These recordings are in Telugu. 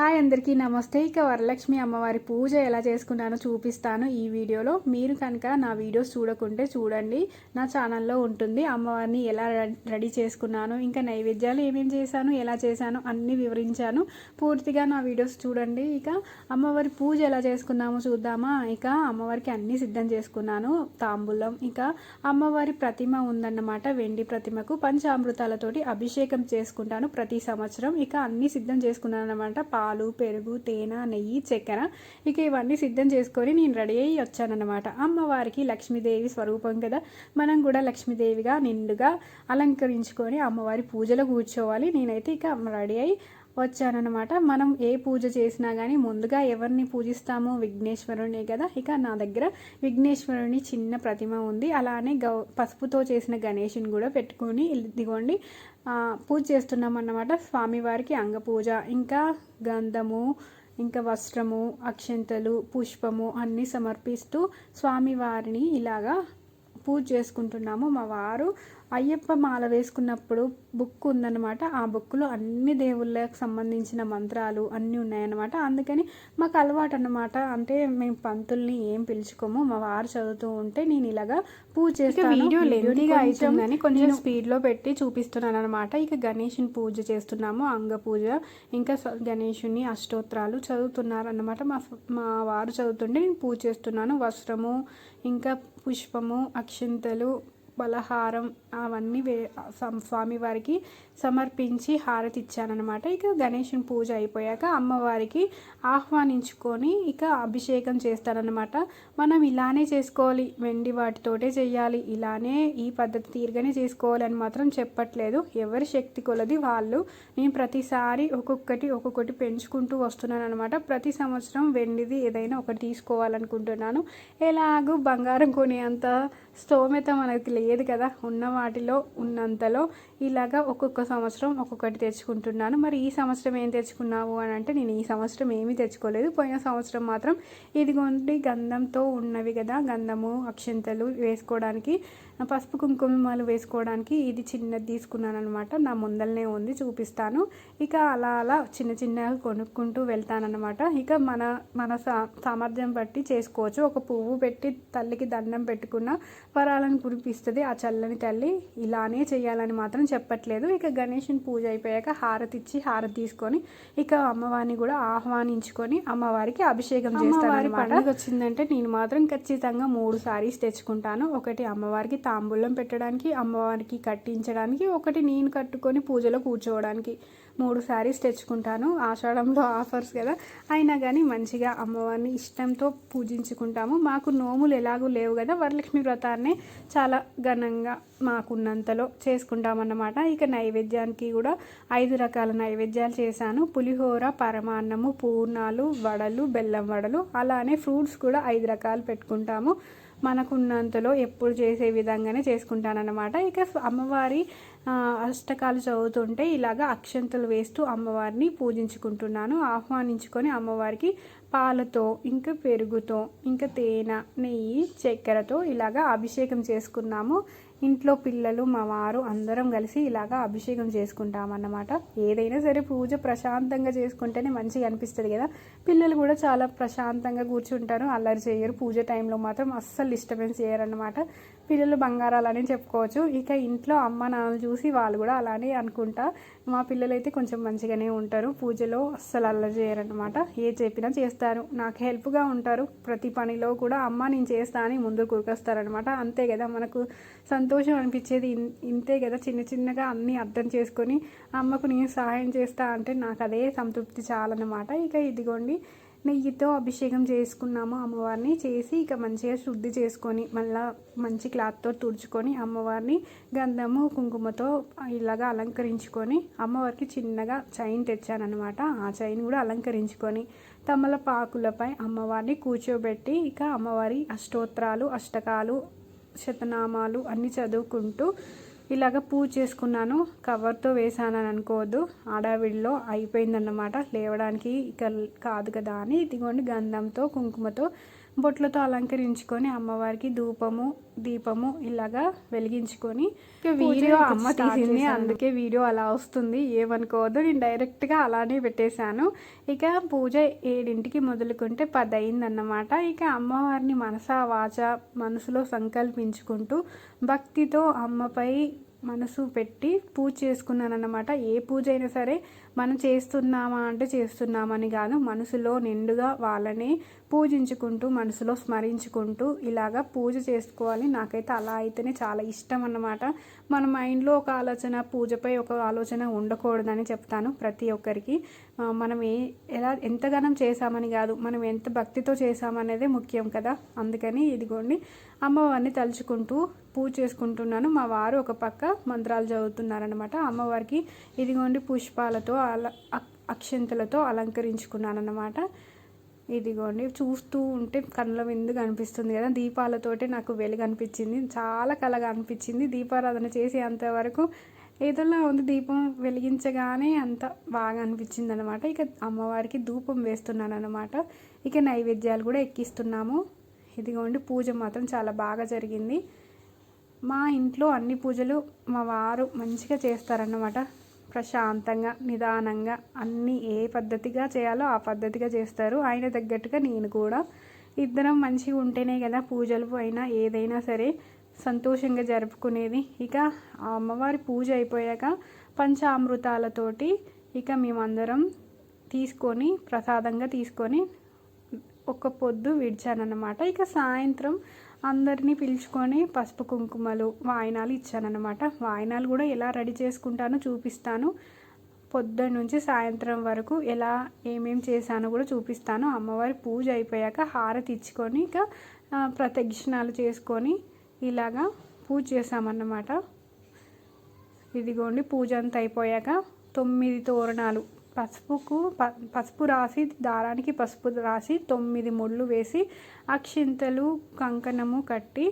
హాయ్ అందరికీ నమస్తే. ఇక వరలక్ష్మి అమ్మవారి పూజ ఎలా చేసుకున్నానో చూపిస్తాను ఈ వీడియోలో. మీరు కనుక నా వీడియోస్ చూడకుంటే చూడండి, నా ఛానల్లో ఉంటుంది. అమ్మవారిని ఎలా రెడీ చేసుకున్నాను, ఇంకా నైవేద్యాలు ఏమేమి చేశాను, ఎలా చేశాను అన్నీ వివరించాను. పూర్తిగా నా వీడియోస్ చూడండి. ఇక అమ్మవారి పూజ ఎలా చేసుకున్నామో చూద్దామా. ఇక అమ్మవారికి అన్నీ సిద్ధం చేసుకున్నాను. తాంబూలం, ఇంకా అమ్మవారి ప్రతిమ ఉందన్నమాట, వెండి ప్రతిమకు పంచామృతాలతోటి అభిషేకం చేసుకుంటాను ప్రతి సంవత్సరం. ఇక అన్నీ సిద్ధం చేసుకున్నాను అన్నమాట. పాలు, పెరుగు, తేనె, నెయ్యి, చక్కెర, ఇక ఇవన్నీ సిద్ధం చేసుకొని నేను రెడీ అయ్యి వచ్చానన్నమాట. అమ్మవారికి లక్ష్మీదేవి స్వరూపం కదా, మనం కూడా లక్ష్మీదేవిగా నిండుగా అలంకరించుకొని అమ్మవారి పూజలో కూర్చోవాలి. నేనైతే ఇక రెడీ అయ్యి వచ్చానన్నమాట. మనం ఏ పూజ చేసినా కానీ ముందుగా ఎవరిని పూజిస్తామో విఘ్నేశ్వరునే కదా. ఇక నా దగ్గర విఘ్నేశ్వరుని చిన్న ప్రతిమ ఉంది. అలానే పసుపుతో చేసిన గణేషుని కూడా పెట్టుకొని ఇదిగోండి పూజ చేస్తున్నాం అన్నమాట. స్వామివారికి అంగపూజ, ఇంకా గంధము, ఇంకా వస్త్రము, అక్షంతలు, పుష్పము అన్నీ సమర్పిస్తూ స్వామివారిని ఇలాగా పూజ చేసుకుంటున్నాము. మా వారు అయ్యప్ప మాల వేసుకున్నప్పుడు బుక్ ఉందన్నమాట. ఆ బుక్లో అన్ని దేవుళ్ళకి సంబంధించిన మంత్రాలు అన్నీ ఉన్నాయన్నమాట. అందుకని మాకు అలవాటు అన్నమాట. అంటే మేము పంతుల్ని ఏం పిలుచుకోము, మా వారు చదువుతూ ఉంటే నేను ఇలాగా పూజ చేస్తాను. వీడియో లెంతీగా అవుతుందని కొంచెం స్పీడ్లో పెట్టి చూపిస్తున్నాను అనమాట. ఇక గణేషుని పూజ చేస్తున్నాము, అంగ పూజ, ఇంకా గణేషుని అష్టోత్తరాలు చదువుతున్నారు అన్నమాట. మా వారు చదువుతుంటే నేను పూజ చేస్తున్నాను. వస్త్రము, ఇంకా పుష్పము, అక్షింతలు, పలహారం అవన్నీ స్వామివారికి సమర్పించి హారతి ఇచ్చానమాట. ఇక గణేషుని పూజ అయిపోయాక అమ్మవారికి ఆహ్వానించుకొని ఇక అభిషేకం చేస్తారనమాట. మనం ఇలానే చేసుకోవాలి, వెండి వాటితోటే చేయాలి, ఇలానే ఈ పద్ధతి తీరుగానే చేసుకోవాలి అని మాత్రం చెప్పట్లేదు. ఎవరి శక్తి కొలది వాళ్ళు. నేను ప్రతిసారి ఒక్కొక్కటి పెంచుకుంటూ వస్తున్నాను అనమాట. ప్రతి సంవత్సరం వెండిది ఏదైనా ఒకటి తీసుకోవాలనుకుంటున్నాను. ఎలాగూ బంగారం కొనేంత స్తోమత మనకి లేదు కదా, ఉన్న వాటిలో ఉన్నంతలో ఇలాగా ఒక్కొక్క సంవత్సరం ఒక్కొక్కటి తెచ్చుకుంటున్నాను. మరి ఈ సంవత్సరం ఏం తెచ్చుకున్నావు అని అంటే, నేను ఈ సంవత్సరం ఏమీ తెచ్చుకోలేదు. పోయిన సంవత్సరం మాత్రం ఇదిగోండి గంధంతో ఉన్నవి కదా, గంధము, అక్షంతలు వేసుకోవడానికి, పసుపు కుంకుమలు వేసుకోవడానికి ఇది చిన్నది తీసుకున్నాను అనమాట. నా ముందలనే ఉంది, చూపిస్తాను. ఇక అలా చిన్నగా కొనుక్కుంటూ వెళ్తానన్నమాట. ఇక మన సామర్థ్యం బట్టి చేసుకోవచ్చు. ఒక పువ్వు పెట్టి తల్లికి దండం పెట్టుకున్న వరాలను కురిపిస్తుంది ఆ చల్లని తల్లి. ఇలానే చేయాలని మాత్రం చెప్పట్లేదు. ఇక గణేషుని పూజ అయిపోయాక హారతి తీసుకొని ఇక అమ్మవారిని కూడా ఆహ్వానించుకొని అమ్మవారికి అభిషేకం చేస్తాను. పండుగ వచ్చిందంటే నేను మాత్రం ఖచ్చితంగా 3 సారీస్ తెచ్చుకుంటాను. ఒకటి అమ్మవారికి తాంబూలం పెట్టడానికి, అమ్మవారికి కట్టించడానికి, ఒకటి నేను కట్టుకొని పూజలో కూర్చోవడానికి 3 సారీస్ తెచ్చుకుంటాను. ఆషాఢంలో ఆఫర్స్ కదా, అయినా కానీ మంచిగా అమ్మవారిని ఇష్టంతో పూజించుకుంటాము. మాకు నోములు ఎలాగూ లేవు కదా, వరలక్ష్మి వ్రతాన్ని చాలా ఘనంగా మాకున్నంతలో చేసుకుంటామన్నమాట. ఇక నైవేద్యానికి కూడా 5 రకాల నైవేద్యాలు చేశాను. పులిహోర, పరమాన్నము, పూర్ణాలు, వడలు, బెల్లం వడలు, అలానే ఫ్రూట్స్ కూడా 5 రకాలు పెట్టుకుంటాము. మనకున్నంతలో ఎప్పుడు చేసే విధంగానే చేసుకుంటానన్నమాట. ఇక అమ్మవారి అష్టకాలు చదువుతుంటే ఇలాగా అక్షంతలు వేస్తూ అమ్మవారిని పూజించుకుంటున్నాను. ఆహ్వానించుకొని అమ్మవారికి పాలతో, ఇంకా పెరుగుతో, ఇంకా తేనె, నెయ్యి, చక్కెరతో ఇలాగా అభిషేకం చేసుకున్నాము. ఇంట్లో పిల్లలు, మా వారు అందరం కలిసి ఇలాగా అభిషేకం చేసుకుంటామన్నమాట. ఏదైనా సరే పూజ ప్రశాంతంగా చేసుకుంటేనే మంచిగా అనిపిస్తుంది కదా. పిల్లలు కూడా చాలా ప్రశాంతంగా కూర్చుంటారు, అల్లరి చేయరు. పూజ టైంలో మాత్రం అస్సలు డిస్టర్బెన్స్ చేయరన్నమాట. పిల్లలు బంగారాలని చెప్పుకోవచ్చు. ఇక ఇంట్లో అమ్మ నాన్న చూసి వాళ్ళు కూడా అలానే అనుకుంటా. మా పిల్లలు అయితే కొంచెం మంచిగానే ఉంటారు, పూజలో అస్సలు అల్లరి చేయరన్నమాట. ఏ చెప్పినా చేస్తారు, నాకు హెల్ప్గా ఉంటారు. ప్రతి పనిలో కూడా అమ్మ నేను చేస్తా అని ముందు కూరుకొస్తారనమాట. అంతే కదా, మనకు సంతోషం అనిపించేది ఇంతే కదా. చిన్నగా అన్నీ అర్థం చేసుకొని అమ్మకు నేను సహాయం చేస్తా అంటే నాకు అదే సంతృప్తి చాలన్నమాట. ఇక ఇదిగోండి నెయ్యితో అభిషేకం చేసుకున్నాము అమ్మవారిని. చేసి ఇక మంచిగా శుద్ధి చేసుకొని మళ్ళీ మంచి క్లాత్తో తుడుచుకొని అమ్మవారిని గంధము, కుంకుమతో ఇలాగా అలంకరించుకొని అమ్మవారికి చిన్నగా చైన్ తెచ్చానమాట. ఆ చైన్ కూడా అలంకరించుకొని తమలపాకులపై అమ్మవారిని కూర్చోబెట్టి ఇక అమ్మవారి అష్టోత్తరాలు, అష్టకాలు, శతనామాలు అన్నీ చదువుకుంటూ ఇలాగ పూజ చేసుకున్నాను. కవర్తో వేసానని అనుకోవద్దు, ఆడావిడిలో అయిపోయిందన్నమాట. లేవడానికి ఇక కాదు కదా అని ఇదిగోండి గంధంతో, కుంకుమతో బొట్లతో అలంకరించుకొని అమ్మవారికి ధూపము దీపము ఇలాగా వెలిగించుకొని ఇక వీడియో అమ్మ తీసింది, అందుకే వీడియో అలా వస్తుంది, ఏమనుకోవద్దు. నేను డైరెక్ట్గా అలానే పెట్టేశాను. ఇక పూజ 7ంటికి మొదలుకుంటే 10 అయిందన్నమాట. ఇక అమ్మవారిని మనసా వాచ మనసులో సంకల్పించుకుంటూ భక్తితో అమ్మపై మనసు పెట్టి పూజ చేసుకున్నాను అన్నమాట. ఏ పూజ అయినా సరే మనం చేస్తున్నామా అంటే చేస్తున్నామని కాదు, మనసులో నిండుగా వాళ్ళని పూజించుకుంటూ మనసులో స్మరించుకుంటూ ఇలాగా పూజ చేసుకోవాలి. నాకైతే అలా అయితేనే చాలా ఇష్టం అన్నమాట. మన మైండ్లో ఒక ఆలోచన, పూజపై ఒక ఆలోచన ఉండకూడదని చెప్తాను ప్రతి ఒక్కరికి. మనం ఎలా ఎంతగానం చేశామని కాదు, మనం ఎంత భక్తితో చేశామనేదే ముఖ్యం కదా. అందుకని ఇదిగోండి అమ్మవారిని తలుచుకుంటూ పూజ చేసుకుంటున్నాను. మా వారు ఒక పక్క మంత్రాలు చదువుతున్నారనమాట. అమ్మవారికి ఇదిగోండి పుష్పాలతో అక్షంతలతో అలంకరించుకున్నాను అన్నమాట. ఇదిగోండి చూస్తూ ఉంటే కళ్ళ విందు కనిపిస్తుంది కదా, దీపాలతోటి నాకు వెలుగు అనిపించింది, చాలా కలగా అనిపించింది. దీపారాధన చేసి అంతవరకు ఏదోలా ఉంది, దీపం వెలిగించగానే అంత బాగా అనిపించింది అనమాట. ఇక అమ్మవారికి ధూపం వేస్తున్నాను అనమాట. ఇక నైవేద్యాలు కూడా ఎక్కిస్తున్నాము. ఇదిగోండి పూజ మాత్రం చాలా బాగా జరిగింది. మా ఇంట్లో అన్ని పూజలు మా వారు మంచిగా చేస్తారన్నమాట. ప్రశాంతంగా నిదానంగా అన్నీ ఏ పద్ధతిగా చేయాలో ఆ పద్ధతిగా చేస్తారు. ఆయన తగ్గట్టుగా నేను కూడా. ఇద్దరం మంచిగా ఉంటేనే కదా పూజలు అయినా ఏదైనా సరే సంతోషంగా జరుపుకునేది. ఇక ఆ అమ్మవారి పూజ అయిపోయాక పంచామృతాలతోటి ఇక మేమందరం తీసుకొని ప్రసాదంగా తీసుకొని ఒక్క పొద్దు విడిచానన్నమాట. ఇక సాయంత్రం అందరినీ పిలుచుకొని పసుపు కుంకుమలు వాయినాలు ఇచ్చానన్నమాట. వాయినాలు కూడా ఎలా రెడీ చేసుకుంటానో చూపిస్తాను. పొద్దున్న నుంచి సాయంత్రం వరకు ఎలా ఏమేమి చేశానో కూడా చూపిస్తాను. అమ్మవారి పూజ అయిపోయాక హారతి ఇచ్చుకొని ఇక ప్రదక్షిణాలు చేసుకొని ఇలాగా పూజ చేసామన్నమాట. ఇదిగోండి పూజ అంతా అయిపోయాక 9 తోరణాలు పసుపు రాసి దారానికి పసుపు రాసి 9 ముళ్ళు వేసి అక్షింతలు కంకణము కట్టి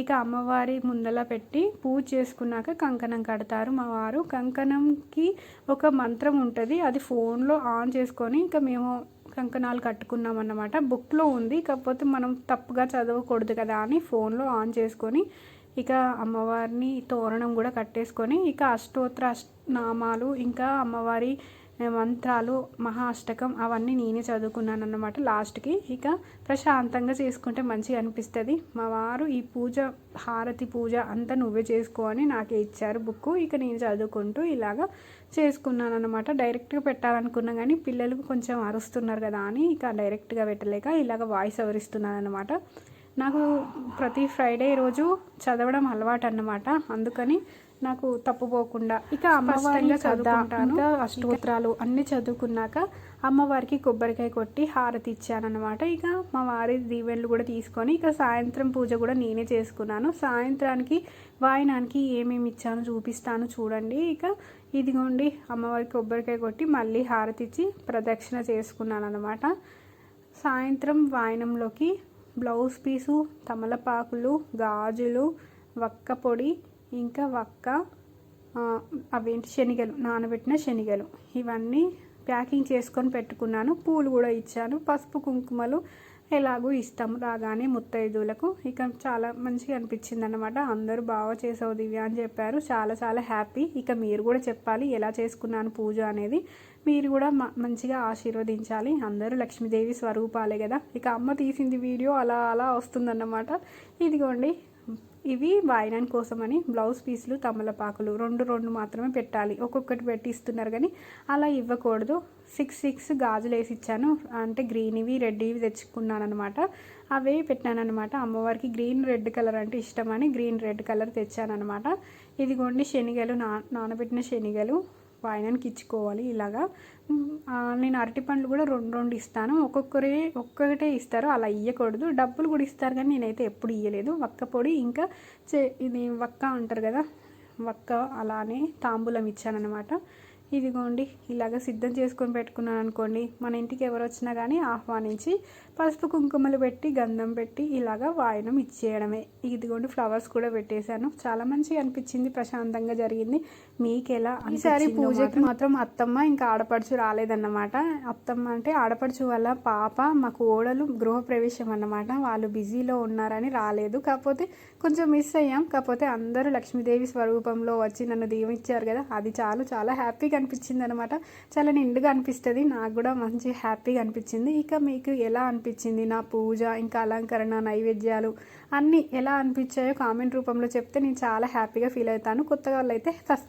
ఇక అమ్మవారి ముందల పెట్టి పూజ చేసుకున్నాక కంకణం కడతారు మా వారు. కంకణంకి ఒక మంత్రం ఉంటుంది, అది ఫోన్లో ఆన్ చేసుకొని ఇక మేము కంకణాలు కట్టుకున్నాం అన్నమాట. బుక్లో ఉంది, కాకపోతే మనం తప్పుగా చదవకూడదు కదా అని ఫోన్లో ఆన్ చేసుకొని ఇక అమ్మవారిని తోరణం కూడా కట్టేసుకొని ఇక అష్టోత్తర నామాలు ఇంకా అమ్మవారి మంత్రాలు మహా అష్టకం అవన్నీ నేనే చదువుకున్నాను అన్నమాట. లాస్ట్కి ఇక ప్రశాంతంగా చేసుకుంటే మంచిగా అనిపిస్తుంది. మా వారు ఈ పూజ హారతి పూజ అంతా నువ్వే చేసుకో అని నాకే ఇచ్చారు బుక్. ఇక నేను చదువుకుంటూ ఇలాగా చేసుకున్నాను అన్నమాట. డైరెక్ట్గా పెట్టాలనుకున్నా కానీ పిల్లలు కొంచెం అరుస్తున్నారు కదా అని ఇక డైరెక్ట్గా పెట్టలేక ఇలాగ వాయిస్ ఓవర్ ఇస్తున్నాను అన్నమాట. నాకు ప్రతి ఫ్రైడే రోజు చదవడం అలవాటు అన్నమాట. అందుకని నాకు తప్పుపోకుండా ఇక అమ్మవారిగా చదువుకుంటాను. ఇంకా అష్టోత్తరాలు అన్నీ చదువుకున్నాక అమ్మవారికి కొబ్బరికాయ కొట్టి హారతి ఇచ్చానన్నమాట. ఇక మా వారి దీవెనలు కూడా తీసుకొని ఇక సాయంత్రం పూజ కూడా నేనే చేసుకున్నాను. సాయంత్రానికి వాయినానికి ఏమేమి ఇచ్చానో చూపిస్తాను చూడండి. ఇక ఇదిగోండి అమ్మవారికి కొబ్బరికాయ కొట్టి మళ్ళీ హారతి ఇచ్చి ప్రదక్షిణ చేసుకున్నాను అన్నమాట. సాయంత్రం వాయినంలోకి బ్లౌజ్ పీసు, తమలపాకులు, గాజులు, వక్క పొడి ఇంకా అవేంటి శనగలు, నానబెట్టిన శనగలు ఇవన్నీ ప్యాకింగ్ చేసుకొని పెట్టుకున్నాను. పూలు కూడా ఇచ్చాను. పసుపు కుంకుమలు ఎలాగూ ఇస్తాము రాగానే ముత్తైదువులకు. ఇక చాలా మంచిగా అనిపించింది అన్నమాట. అందరూ బాగా చేసావు దివ్య అని చెప్పారు. చాలా చాలా హ్యాపీ. ఇక మీరు కూడా చెప్పాలి ఎలా చేసుకున్నాను పూజ అనేది. మీరు కూడా మంచిగా ఆశీర్వదించాలి. అందరూ లక్ష్మీదేవి స్వరూపాలే కదా. ఇక అమ్మ తీసింది వీడియో అలా అలా వస్తుందన్నమాట. ఇదిగోండి ఇవి వాయినాన్ కోసమని బ్లౌజ్ పీసులు, తమలపాకులు రెండు మాత్రమే పెట్టాలి. ఒక్కొక్కటి పెట్టి ఇస్తున్నారు కానీ అలా ఇవ్వకూడదు. 6 గాజులు వేసి ఇచ్చాను. అంటే గ్రీన్ ఇవి రెడ్ ఇవి తెచ్చుకున్నాను అనమాట. అవే పెట్టానమాట. అమ్మవారికి గ్రీన్ రెడ్ కలర్ అంటే ఇష్టమని గ్రీన్ రెడ్ కలర్ తెచ్చానమాట. ఇదిగోండి శనగలు, నానబెట్టిన శనగలు వాయినానికి ఇచ్చుకోవాలి. ఇలాగా నేను అరటి పండ్లు కూడా 2 ఇస్తాను. ఒక్కొక్కటే ఇస్తారు, అలా ఇవ్వకూడదు. డబ్బులు కూడా ఇస్తారు కానీ నేనైతే ఎప్పుడు ఇవ్వలేదు. వక్క పొడి ఇంకా ఇది వక్క అంటారు కదా, వక్క అలానే తాంబూలం ఇచ్చానమాట. ఇదిగోండి ఇలాగ సిద్ధం చేసుకొని పెట్టుకున్నాను అనుకోండి, మన ఇంటికి ఎవరు వచ్చినా కానీ ఆహ్వానించి పసుపు కుంకుమలు పెట్టి గంధం పెట్టి ఇలాగ వాయనం ఇచ్చేయడమే. ఇదిగోండి ఫ్లవర్స్ కూడా పెట్టేశాను. చాలా మంచిగా అనిపించింది, ప్రశాంతంగా జరిగింది. మీకు ఎలా? ఈసారి పూజకి మాత్రం అత్తమ్మ ఇంకా ఆడపడుచు రాలేదన్నమాట. అత్తమ్మ అంటే ఆడపడుచు వాళ్ళ పాప, మా కోడలు గృహప్రవేశం అన్నమాట. వాళ్ళు బిజీలో ఉన్నారని రాలేదు. కాకపోతే కొంచెం మిస్ అయ్యాం. కాకపోతే అందరూ లక్ష్మీదేవి స్వరూపంలో వచ్చి నన్ను దీవించారు కదా, అది చాలా హ్యాపీగా అనిపించింది అనమాట. చాలా నిండుగా అనిపిస్తుంది. నాకు కూడా మంచి హ్యాపీగా అనిపించింది. ఇక మీకు ఎలా అనిపించింది నా పూజ, ఇంకా అలంకరణ, నైవేద్యాలు అన్నీ ఎలా అనిపించాయో కామెంట్ రూపంలో చెప్తే నేను చాలా హ్యాపీగా ఫీల్ అవుతాను. కొత్తగా వాళ్ళైతే